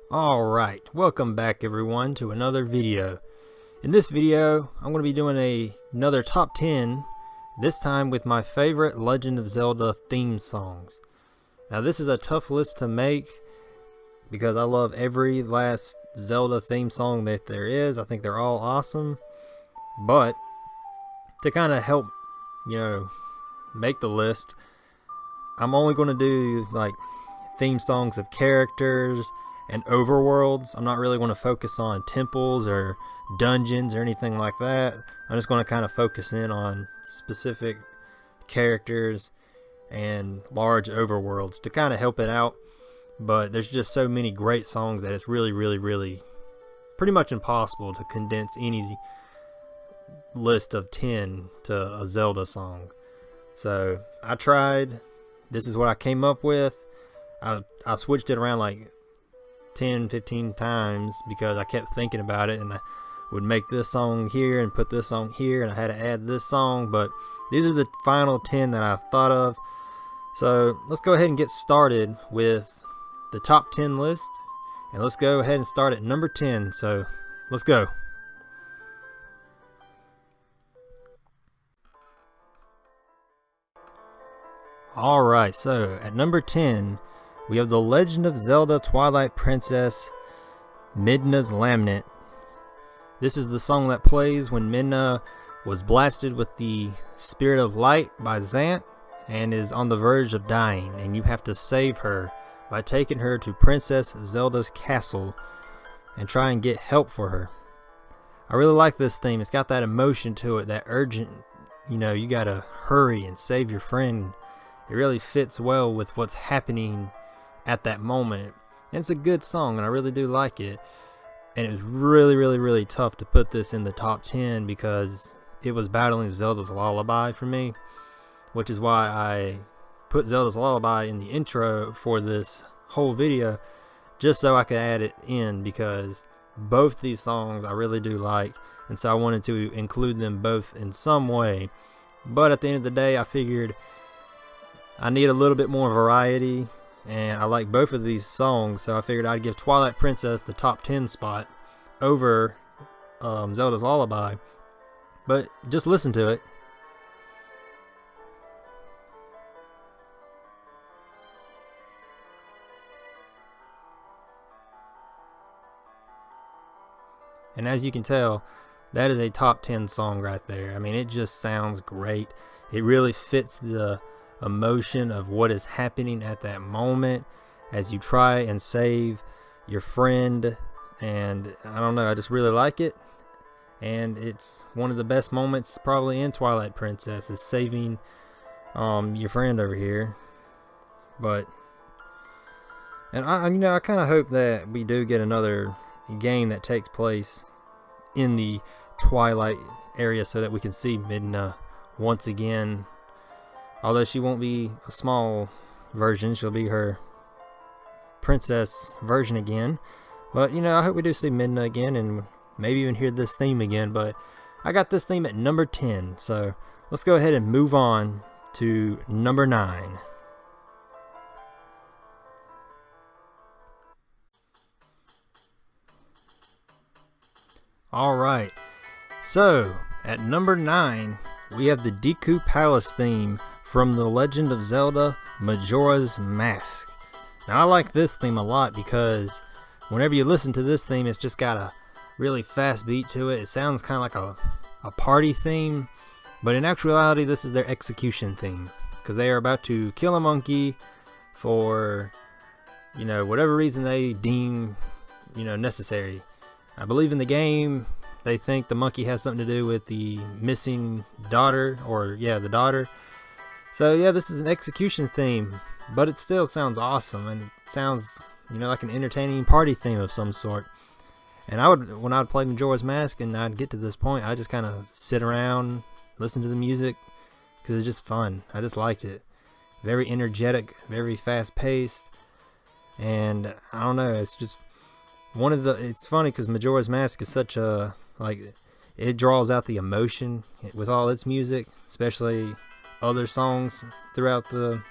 Alright, welcome back everyone to another video. In this video, I'm going to be doing another top 10, this time with my favorite Legend of Zelda theme songs. Now this is a tough list to make because I love every last Zelda theme song that there is. I think they're all awesome. But to kind of help, make the list, I'm only going to do like theme songs of characters and overworlds. I'm not really going to focus on temples or dungeons or anything like that. I'm just going to kind of focus in on specific characters and large overworlds to kind of help it out. But there's just so many great songs that it's really pretty much impossible to condense any list of 10 to a Zelda song. So I tried. This is what I came up with. I switched it around like 10-15 times because I kept thinking about it, and I would make this song here and put this song here, and I had to add this song. But these are the final 10 that I've thought of. So let's go ahead and get started with the top 10 list, and let's go ahead and start at number 10. So let's go. Alright, so at number 10 we have The Legend of Zelda Twilight Princess, Midna's Lament. This is the song that plays when Midna was blasted with the Spirit of Light by Zant and is on the verge of dying, and you have to save her by taking her to Princess Zelda's castle and try and get help for her. I really like this theme. It's got that emotion to it, that urgent, you gotta hurry and save your friend. It really fits well with what's happening at that moment, and it's a good song, and I really do like it. And it was really tough to put this in the top 10 because it was battling Zelda's Lullaby for me, which is why I put Zelda's Lullaby in the intro for this whole video, just so I could add it in, because both these songs I really do like, and so I wanted to include them both in some way. But at the end of the day, I figured I need a little bit more variety, and I like both of these songs, so I figured I'd give Twilight Princess the top 10 spot over Zelda's Lullaby. But just listen to it. And as you can tell, that is a top 10 song right there. I mean, it just sounds great. It really fits the emotion of what is happening at that moment as you try and save your friend. And I don't know, I just really like it, and it's one of the best moments probably in Twilight Princess, is saving your friend over here. But I kind of hope that we do get another game that takes place in the Twilight area so that we can see Midna once again. Although she won't be a small version, she'll be her princess version again. But, I hope we do see Midna again and maybe even hear this theme again. But I got this theme at number 10. So let's go ahead and move on to number 9. Alright, so at number 9 we have the Deku Palace theme from The Legend of Zelda Majora's Mask. Now I like this theme a lot because whenever you listen to this theme, it's just got a really fast beat to it. It sounds kind of like a party theme, but in actuality this is their execution theme, because they are about to kill a monkey for whatever reason they deem necessary. I believe in the game they think the monkey has something to do with the missing daughter, the daughter. So yeah, this is an execution theme, but it still sounds awesome, and it sounds like an entertaining party theme of some sort. And when I would play Majora's Mask and I'd get to this point, I just kind of sit around, listen to the music, because it's just fun. I just liked it. Very energetic, very fast paced, and I don't know, it's just it's funny because Majora's Mask is such a, it draws out the emotion with all its music, especially other songs throughout the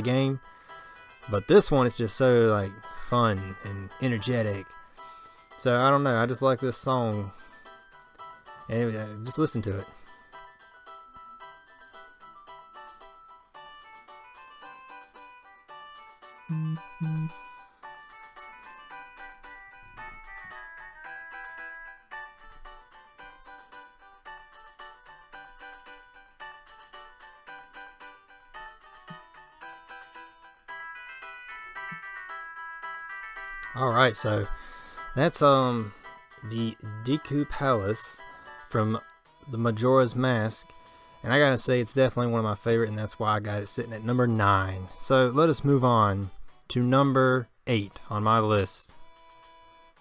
game. But this one is just so fun and energetic. So I don't know, I just like this song, and just listen to it. Alright, so that's the Deku Palace from the Majora's Mask, and I gotta say it's definitely one of my favorite, and that's why I got it sitting at number 9. So let us move on to number 8 on my list.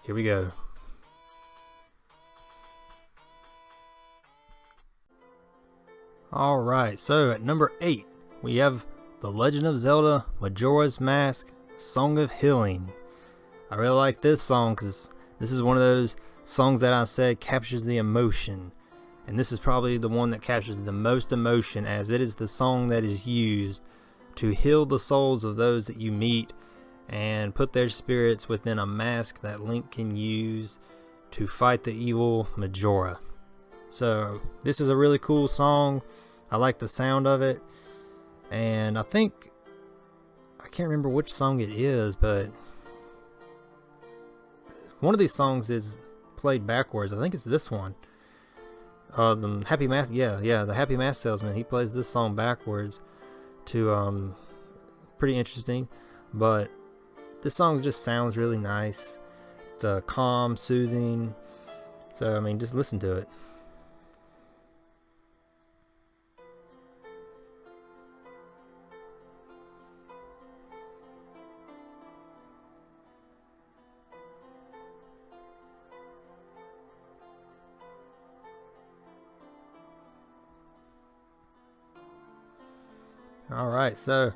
Here we go. Alright, so at number 8 we have The Legend of Zelda Majora's Mask Song of Healing. I really like this song because this is one of those songs that I said captures the emotion. And this is probably the one that captures the most emotion, as it is the song that is used to heal the souls of those that you meet and put their spirits within a mask that Link can use to fight the evil Majora. So this is a really cool song. I like the sound of it. And I can't remember which song it is, but one of these songs is played backwards. I think it's this one. The Happy Mask, the Happy Mask Salesman. He plays this song backwards to pretty interesting. But this song just sounds really nice. It's calm, soothing. So I mean, just listen to it. Alright, so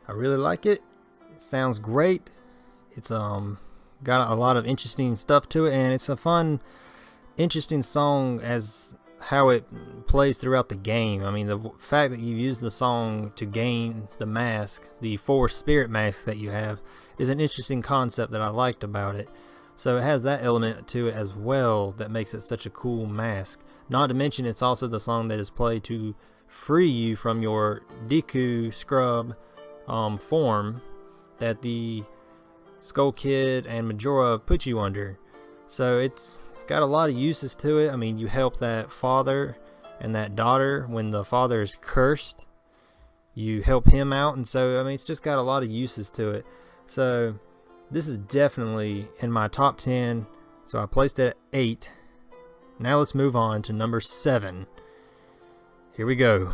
I really like it. It sounds great. It's got a lot of interesting stuff to it, and it's a fun, interesting song as how it plays throughout the game. I mean, the fact that you use the song to gain the mask, the 4 spirit masks that you have, is an interesting concept that I liked about it. So it has that element to it as well that makes it such a cool mask. Not to mention, it's also the song that is played to free you from your Deku scrub form that the Skull Kid and Majora put you under. So it's got a lot of uses to it. I mean, you help that father and that daughter when the father is cursed. You help him out, and so I mean, it's just got a lot of uses to it. So this is definitely in my top 10. So I placed it at 8. Now let's move on to number 7. Here we go.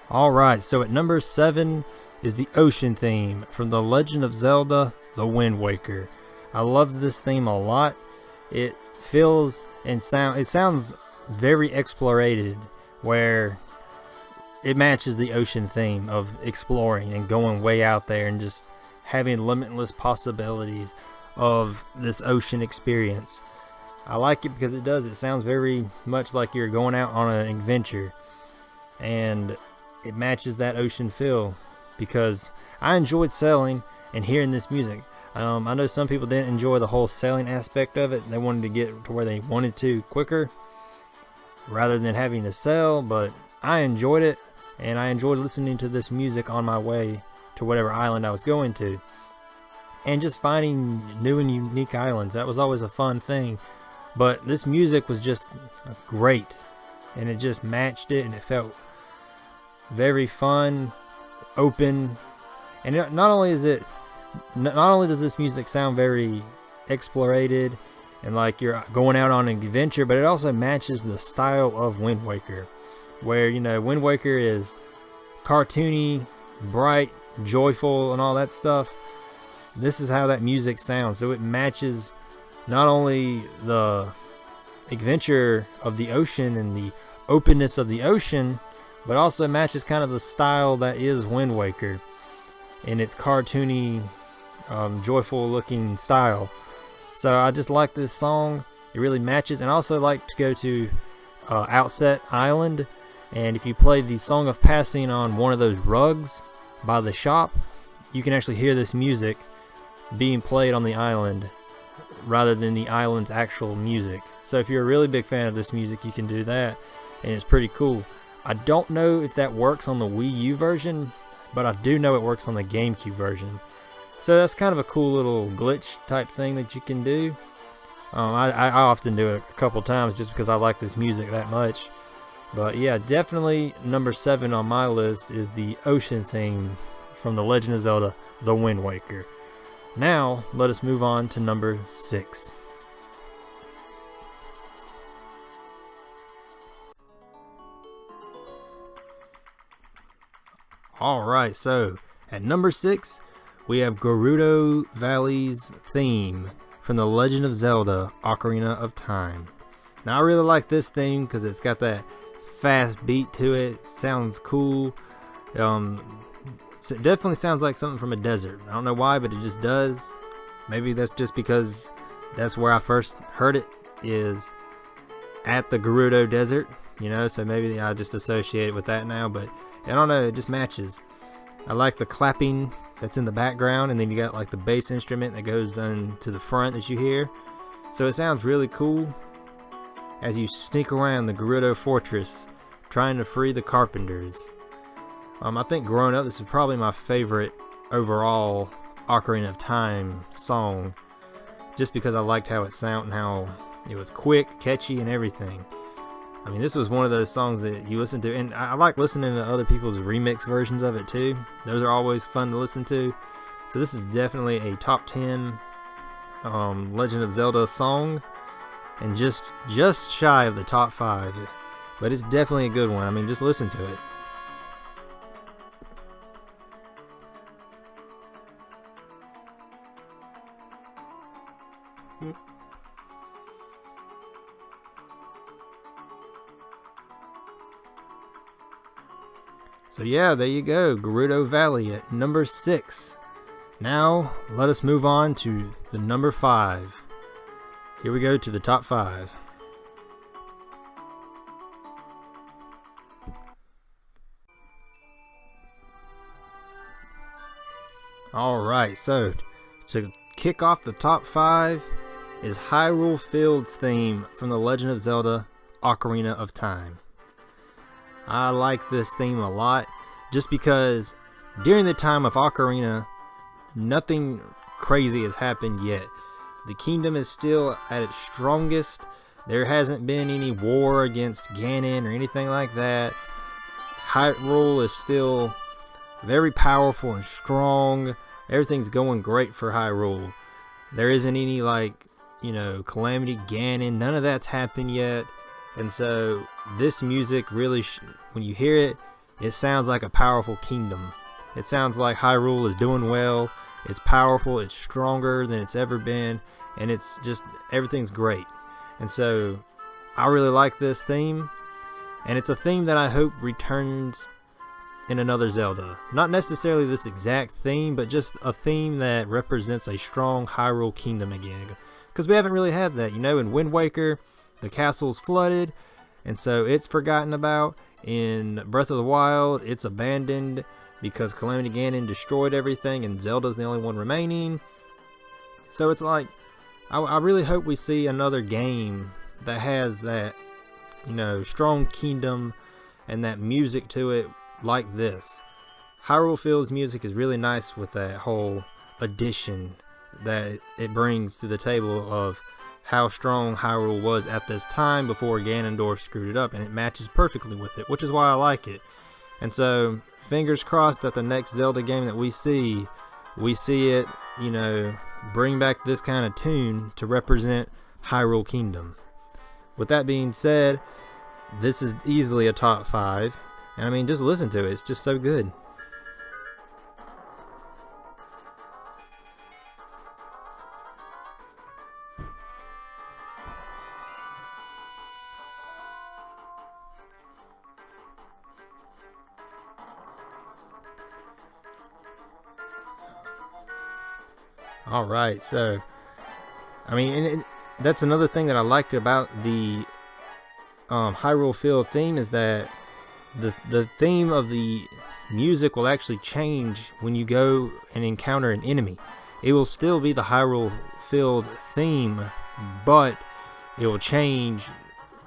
Alright, so at number 7 is the ocean theme from The Legend of Zelda The Wind Waker. I love this theme a lot. It feels and sounds very explorated, where it matches the ocean theme of exploring and going way out there and just having limitless possibilities of this ocean experience. I like it because it sounds very much like you're going out on an adventure, and it matches that ocean feel because I enjoyed sailing and hearing this music. I know some people didn't enjoy the whole sailing aspect of it. They wanted to get to where they wanted to quicker rather than having to sail, but I enjoyed it, and I enjoyed listening to this music on my way to whatever island I was going to, and just finding new and unique islands. That was always a fun thing, but this music was just great, and it just matched it, and it felt very fun, open. And not only does this music sound very explorated and like you're going out on an adventure, but it also matches the style of Wind Waker, where, you know, Wind Waker is cartoony, bright, joyful, and all that stuff. This is how that music sounds, so it matches not only the adventure of the ocean and the openness of the ocean, but also matches kind of the style that is Wind Waker in its cartoony, joyful looking style. So I just like this song. It really matches. And I also like to go to Outset Island, and if you play the Song of Passing on one of those rugs by the shop, you can actually hear this music being played on the island rather than the island's actual music. So if you're a really big fan of this music, you can do that, and it's pretty cool. I don't know if that works on the Wii U version, but I do know it works on the GameCube version. So that's kind of a cool little glitch type thing that you can do. I often do it a couple times just because I like this music that much. But yeah, definitely number 7 on my list is the ocean theme from The Legend of Zelda: The Wind Waker. Now, let us move on to number 6. Alright, so at number 6, we have Gerudo Valley's theme from The Legend of Zelda: Ocarina of Time. Now, I really like this theme because it's got that fast beat to it. Sounds cool. It definitely sounds like something from a desert. I don't know why, but it just does. Maybe that's just because that's where I first heard it, is at the Gerudo Desert, you know, so maybe I just associate it with that now, but I don't know, it just matches. I like the clapping that's in the background, and then you got like the bass instrument that goes on to the front that you hear. So it sounds really cool as you sneak around the Gerudo Fortress trying to free the carpenters. I think growing up, this is probably my favorite overall Ocarina of Time song, just because I liked how it sounded and how it was quick, catchy, and everything. I mean, this was one of those songs that you listen to, and I like listening to other people's remix versions of it too. Those are always fun to listen to. So this is definitely a top 10 Legend of Zelda song, and just shy of the top 5. But it's definitely a good one. I mean, just listen to it. So yeah, there you go, Gerudo Valley at number 6. Now, let us move on to the number 5. Here we go to the top 5. Alright, so to kick off the top 5 is Hyrule Field's theme from The Legend of Zelda: Ocarina of Time. I like this theme a lot, just because during the time of Ocarina, nothing crazy has happened yet. The kingdom is still at its strongest. There hasn't been any war against Ganon or anything like that. Hyrule is still very powerful and strong. Everything's going great for Hyrule. There isn't any, like, you know, Calamity Ganon. None of that's happened yet. And so this music really, when you hear it, it sounds like a powerful kingdom. It sounds like Hyrule is doing well. It's powerful. It's stronger than it's ever been. And it's just, everything's great. And so I really like this theme. And it's a theme that I hope returns in another Zelda. Not necessarily this exact theme, but just a theme that represents a strong Hyrule kingdom again. Because we haven't really had that. You know, in Wind Waker, the castle's flooded, and so it's forgotten about. In Breath of the Wild, it's abandoned because Calamity Ganon destroyed everything, and Zelda's the only one remaining. So it's like, I really hope we see another game that has that, you know, strong kingdom and that music to it like this. Hyrule Field's music is really nice with that whole addition that it brings to the table of how strong Hyrule was at this time before Ganondorf screwed it up, and it matches perfectly with it, which is why I like it. And so, fingers crossed that the next Zelda game that we see it, you know, bring back this kind of tune to represent Hyrule Kingdom. With that being said, this is easily a top 5, and I mean, just listen to it, it's just so good. Alright, so, I mean, that's another thing that I like about the Hyrule Field theme is that the theme of the music will actually change when you go and encounter an enemy. It will still be the Hyrule Field theme, but it will change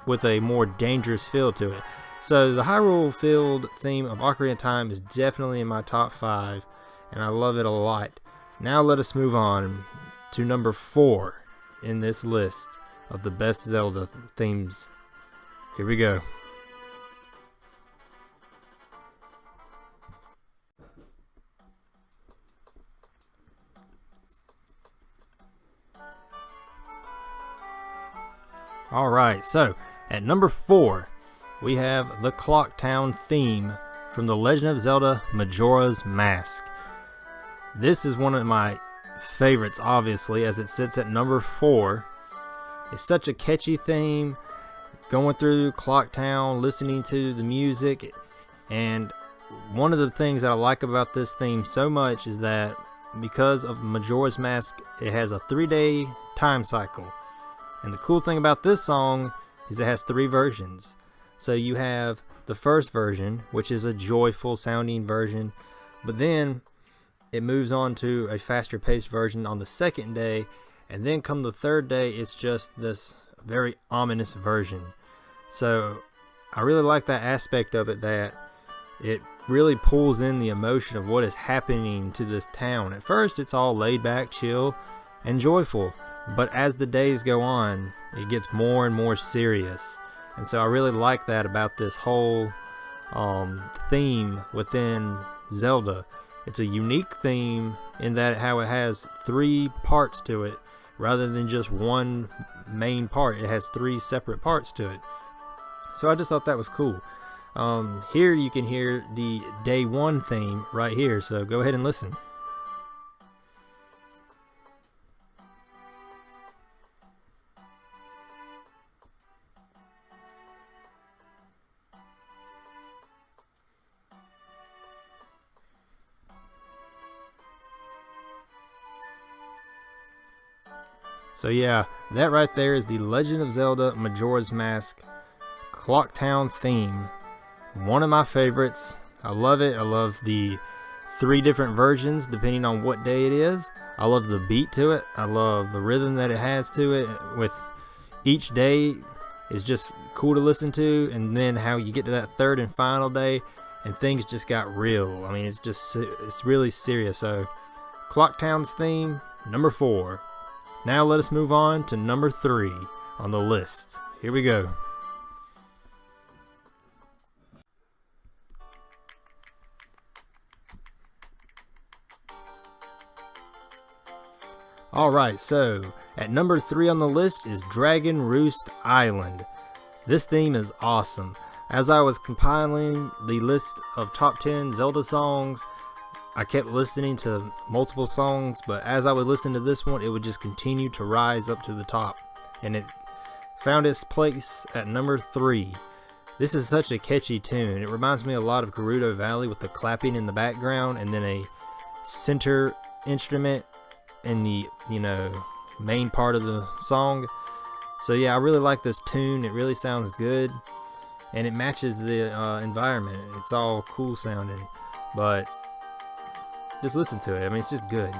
with a more dangerous feel to it. So the Hyrule Field theme of Ocarina of Time is definitely in my top 5, and I love it a lot. Now let us move on to number 4 in this list of the best Zelda themes. Here we go. Alright, so at number 4, we have the Clock Town theme from The Legend of Zelda Majora's Mask. This is one of my favorites, obviously, as it sits at number 4. It's such a catchy theme, going through Clock Town, listening to the music, and one of the things that I like about this theme so much is that because of Majora's Mask, it has a 3-day time cycle. And the cool thing about this song is it has 3 versions. So you have the first version, which is a joyful sounding version, but then it moves on to a faster paced version on the second day, and then come the third day, it's just this very ominous version. So I really like that aspect of it, that it really pulls in the emotion of what is happening to this town. At first it's all laid back, chill, and joyful, but as the days go on, it gets more and more serious. And so I really like that about this whole theme within Zelda. It's a unique theme in that how it has 3 parts to it rather than just one main part. It has 3 separate parts to it. So I just thought that was cool. Here you can hear the Day 1 theme right here, so go ahead and listen. So yeah, that right there is the Legend of Zelda Majora's Mask Clock Town theme. One of my favorites. I love it. I love the 3 different versions depending on what day it is. I love the beat to it. I love the rhythm that it has to it. With each day is just cool to listen to, and then how you get to that third and final day and things just got real. I mean, it's really serious. So Clock Town's theme, number 4. Now let us move on to number 3 on the list. Here we go. Alright, so at number 3 on the list is Dragon Roost Island. This theme is awesome. As I was compiling the list of top 10 Zelda songs, I kept listening to multiple songs, but as I would listen to this one, it would just continue to rise up to the top. And it found its place at number 3. This is such a catchy tune. It reminds me a lot of Gerudo Valley with the clapping in the background and then a center instrument in the, main part of the song. So yeah, I really like this tune. It really sounds good, and it matches the environment. It's all cool sounding, but just listen to it. I mean, it's just good.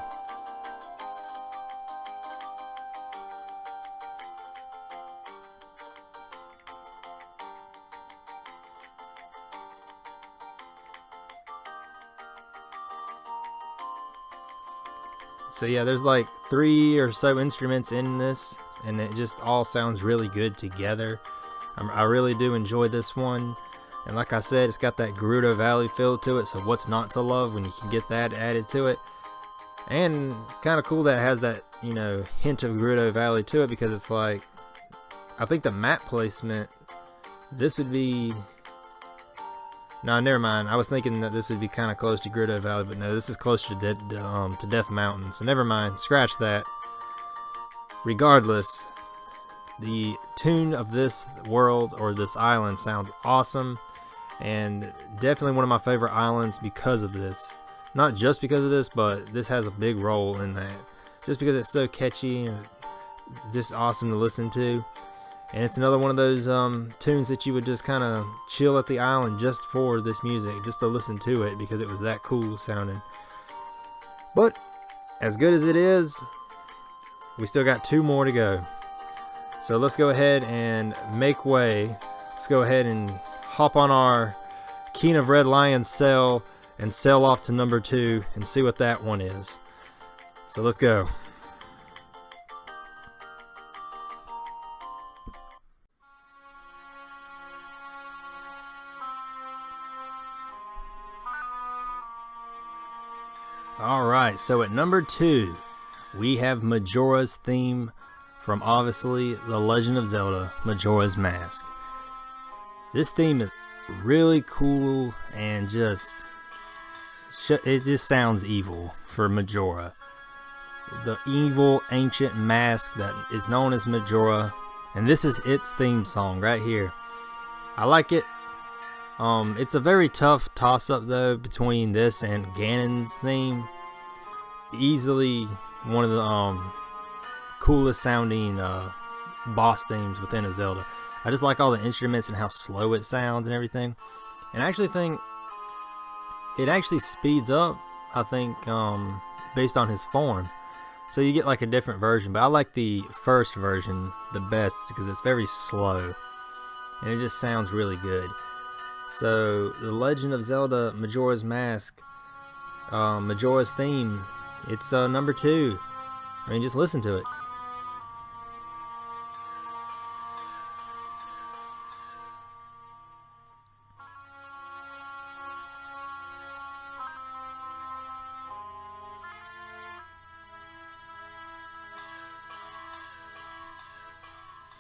So yeah, there's like 3 or so instruments in this, and it just all sounds really good together. I really do enjoy this one. And like I said, it's got that Gerudo Valley feel to it, so what's not to love when you can get that added to it? And it's kind of cool that it has that, hint of Gerudo Valley to it, because it's like, I think the map placement, this would be... No, never mind. I was thinking that this would be kind of close to Gerudo Valley, but no, this is closer to Death Mountain, so never mind. Scratch that. Regardless, the tune of this world, or this island, sounds awesome, and definitely one of my favorite islands because of this. Not just because of this, but this has a big role in that. Just because it's so catchy and just awesome to listen to. And it's another one of those tunes that you would just kind of chill at the island just for this music, just to listen to it, because it was that cool sounding. But as good as it is, we still got 2 more to go. So let's go ahead and make way. Let's go ahead and hop on our King of Red Lion sail and sail off to number 2 and see what that one is. So let's go. Alright, so at number 2, we have Majora's theme from obviously The Legend of Zelda, Majora's Mask. This theme is really cool and it just sounds evil for Majora. The evil ancient mask that is known as Majora, and this is its theme song right here. I like it. It's a very tough toss-up though between this and Ganon's theme. Easily one of the coolest sounding boss themes within a Zelda. I just like all the instruments and how slow it sounds and everything. And I actually think it actually speeds up, I think, based on his form. So you get like a different version, but I like the first version the best because it's very slow and it just sounds really good. So The Legend of Zelda Majora's Mask, Majora's theme, it's number 2. I mean, just listen to it.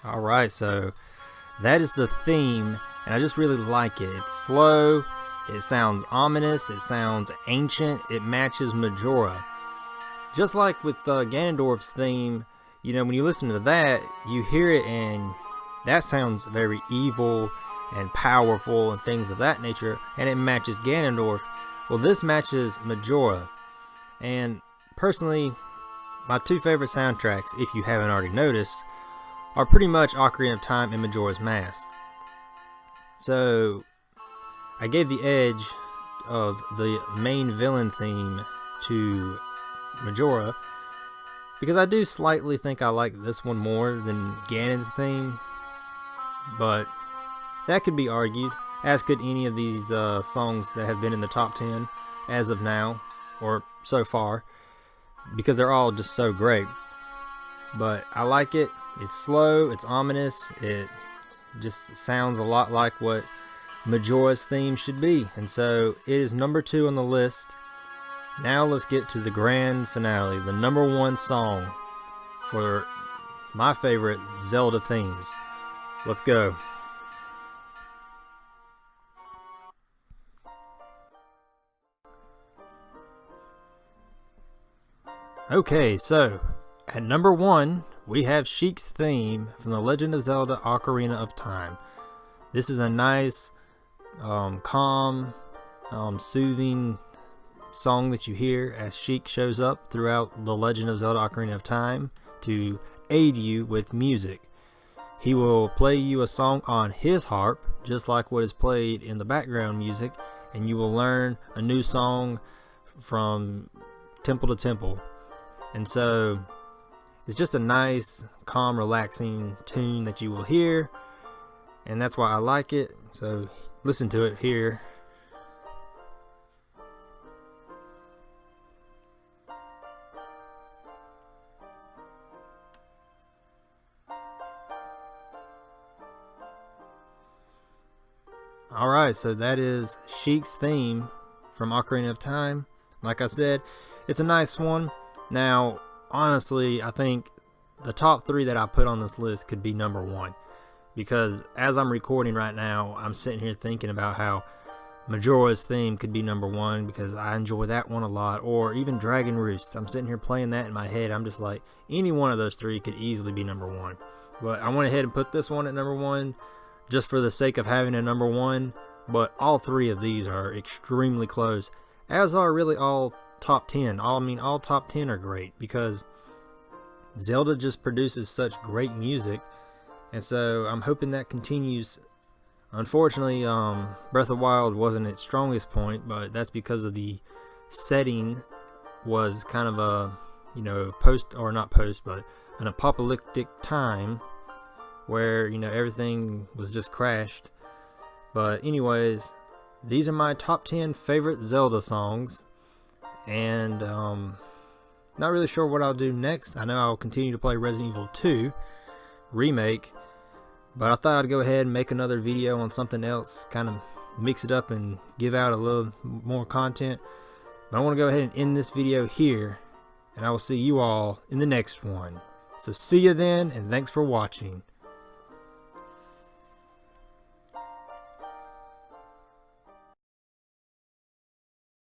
Alright, so that is the theme, and I just really like it. It's slow, it sounds ominous, it sounds ancient, it matches Majora. Just like with Ganondorf's theme, you know, when you listen to that, you hear it and that sounds very evil and powerful and things of that nature, and it matches Ganondorf. Well, this matches Majora. And personally, my 2 favorite soundtracks, if you haven't already noticed, are pretty much Ocarina of Time and Majora's Mask. So I gave the edge of the main villain theme to Majora because I do slightly think I like this one more than Ganon's theme, but that could be argued, as could any of these songs that have been in the top 10 as of now, or so far, because they're all just so great. But I like it. It's slow, it's ominous, it just sounds a lot like what Majora's theme should be, and so it is number 2 on the list. Now let's get to the grand finale, the number 1 song for my favorite Zelda themes. Let's go. Okay, so at number 1, we have Sheik's theme from The Legend of Zelda Ocarina of Time. This is a nice, calm, soothing song that you hear as Sheik shows up throughout The Legend of Zelda Ocarina of Time to aid you with music. He will play you a song on his harp, just like what is played in the background music, and you will learn a new song from temple to temple. And so it's just a nice, calm, relaxing tune that you will hear, and that's why I like it. So listen to it here. Alright, so that is Sheik's theme from Ocarina of Time. Like I said, it's a nice one. Now, honestly, I think the top 3 that I put on this list could be number 1. Because as I'm recording right now, I'm sitting here thinking about how Majora's theme could be number 1 because I enjoy that one a lot. Or even Dragon Roost. I'm sitting here playing that in my head. I'm just like, any one of those 3 could easily be number 1. But I went ahead and put this one at number 1 just for the sake of having a number 1. But all 3 of these are extremely close, as are really all top 10. All top 10 are great because Zelda just produces such great music and so I'm hoping that continues. Unfortunately, Breath of the Wild wasn't its strongest point, but that's because of the setting was kind of a, but an apocalyptic time where, everything was just crashed. But anyways, these are my top 10 favorite Zelda songs, and not really sure what I'll do next. I know I'll continue to play Resident Evil 2 Remake, but I thought I'd go ahead and make another video on something else, kind of mix it up and give out a little more content. But I want to go ahead and end this video here, and I will see you all in the next one. So see you then, and thanks for watching.